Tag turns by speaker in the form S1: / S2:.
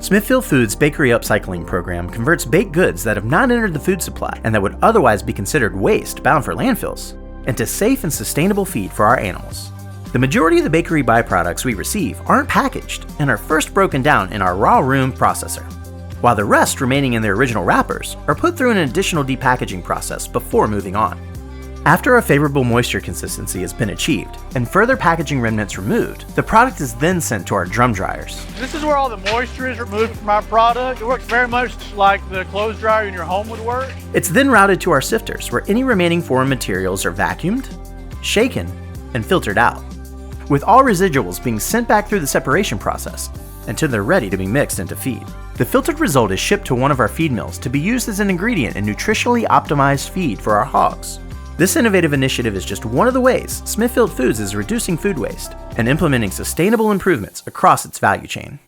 S1: Smithfield Foods' bakery upcycling program converts baked goods that have not entered the food supply and that would otherwise be considered waste bound for landfills into safe and sustainable feed for our animals. The majority of the bakery byproducts we receive aren't packaged and are first broken down in our raw room processor, while the rest remaining in their original wrappers are put through an additional depackaging process before moving on. After a favorable moisture consistency has been achieved and further packaging remnants removed, the product is then sent to our drum dryers.
S2: This is where all the moisture is removed from our product. It works very much like the clothes dryer in your home would work.
S1: It's then routed to our sifters, where any remaining foreign materials are vacuumed, shaken, and filtered out, with all residuals being sent back through the separation process until they're ready to be mixed into feed. The filtered result is shipped to one of our feed mills to be used as an ingredient in nutritionally optimized feed for our hogs. This innovative initiative is just one of the ways Smithfield Foods is reducing food waste and implementing sustainable improvements across its value chain.